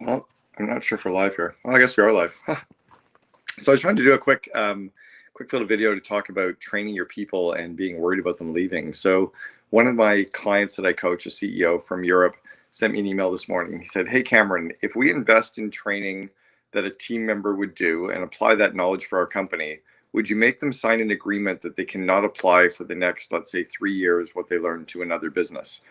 Well, I'm not sure if we're live here. Well, I guess we are live. So I just wanted to do a quick little video to talk about training your people and being worried about them leaving. So one of my clients that I coach, a CEO from Europe, sent me an email this morning. He said, "Hey, Cameron, if we invest in training that a team member would do and apply that knowledge for our company, would you make them sign an agreement that they cannot apply for the next, let's say, 3 years what they learned to another business?"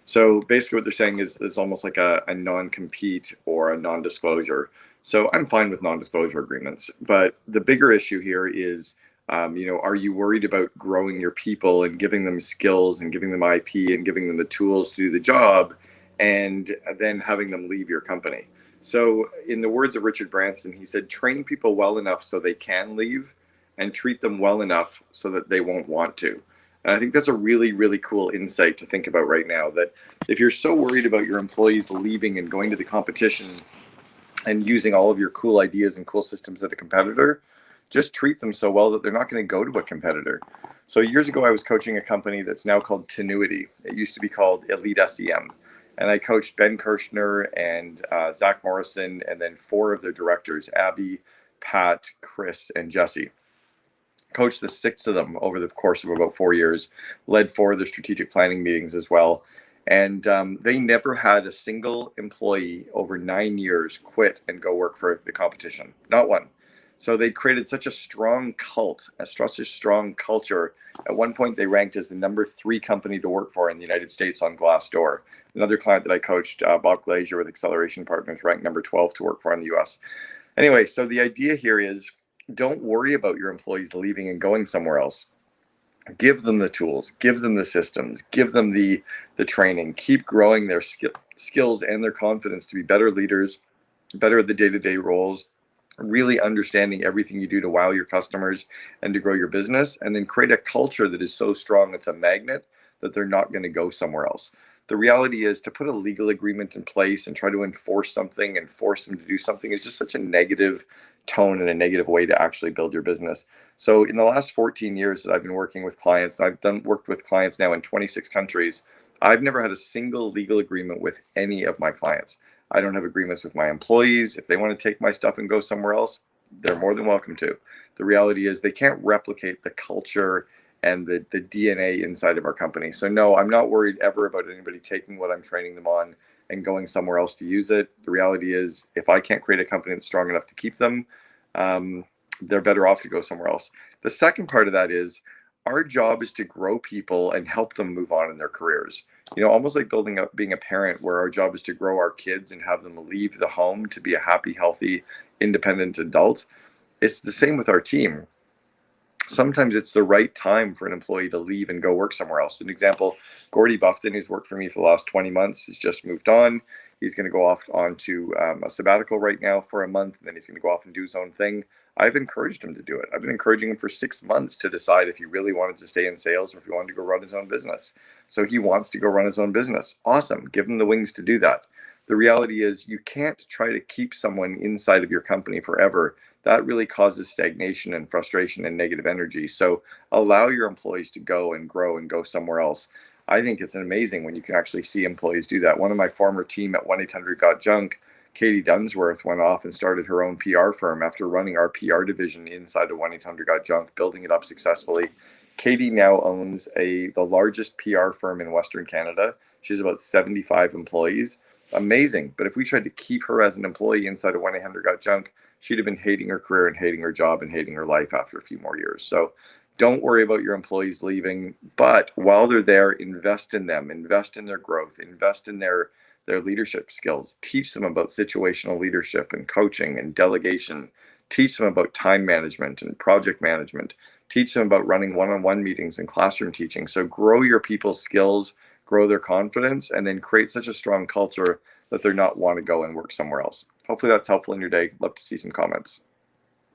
So basically what they're saying is almost like a non-compete or a non-disclosure. So I'm fine with non-disclosure agreements, but the bigger issue here is, are you worried about growing your people and giving them skills and giving them IP and giving them the tools to do the job and then having them leave your company? So in the words of Richard Branson, he said, train people well enough so they can leave and treat them well enough so that they won't want to. And I think that's a really, really cool insight to think about right now, that if you're so worried about your employees leaving and going to the competition and using all of your cool ideas and cool systems at a competitor, just treat them so well that they're not going to go to a competitor. So years ago, I was coaching a company that's now called Tenuity. It used to be called Elite SEM. And I coached Ben Kirshner and Zach Morrison, and then 4 of their directors, Abby, Pat, Chris, and Jesse. Coached the 6 of them over the course of about 4 years, led 4 of the strategic planning meetings as well. And they never had a single employee over 9 years quit and go work for the competition, not one. So they created such a strong cult, such a strong culture. At one point, they ranked as the #3 company to work for in the United States on Glassdoor. Another client that I coached, Bob Glazier with Acceleration Partners, ranked #12 to work for in the US. Anyway, so the idea here is, don't worry about your employees leaving and going somewhere else. Give them the tools, give them the systems, give them the training, keep growing their skills and their confidence to be better leaders, better at the day-to-day roles, really understanding everything you do to wow your customers and to grow your business, and then create a culture that is so strong it's a magnet that they're not going to go somewhere else. The reality is, to put a legal agreement in place and try to enforce something and force them to do something is just such a negative tone and a negative way to actually build your business. So in the last 14 years that I've been working with clients, I've worked with clients now in 26 countries. I've never had a single legal agreement with any of my clients. I don't have agreements with my employees. If they want to take my stuff and go somewhere else, they're more than welcome to. The reality is they can't replicate the culture and the DNA inside of our company. So no, I'm not worried ever about anybody taking what I'm training them on and going somewhere else to use it. The reality is, if I can't create a company that's strong enough to keep them, they're better off to go somewhere else. The second part of that is, our job is to grow people and help them move on in their careers. Almost like being a parent, where our job is to grow our kids and have them leave the home to be a happy, healthy, independent adult. It's the same with our team. Sometimes it's the right time for an employee to leave and go work somewhere else. An example, Gordy Buffton, who's worked for me for the last 20 months, has just moved on. He's going to go off onto a sabbatical right now for a month, and then he's going to go off and do his own thing. I've encouraged him to do it. I've been encouraging him for 6 months to decide if he really wanted to stay in sales or if he wanted to go run his own business. So he wants to go run his own business. Awesome. Give him the wings to do that. The reality is, you can't try to keep someone inside of your company forever. That really causes stagnation and frustration and negative energy. So allow your employees to go and grow and go somewhere else. I think it's amazing when you can actually see employees do that. One of my former team at 1-800-GOT-JUNK, Katie Dunsworth, went off and started her own PR firm after running our PR division inside of 1-800-GOT-JUNK, building it up successfully. Katie now owns the largest PR firm in Western Canada. She has about 75 employees. Amazing. But if we tried to keep her as an employee inside of 1-800-GOT-JUNK, she'd have been hating her career and hating her job and hating her life after a few more years. So don't worry about your employees leaving, but while they're there, invest in them, invest in their growth, invest in their leadership skills, teach them about situational leadership and coaching and delegation, teach them about time management and project management, teach them about running one-on-one meetings and classroom teaching. So grow your people's skills, grow their confidence, and then create such a strong culture that they're not want to go and work somewhere else. Hopefully that's helpful in your day. Love to see some comments.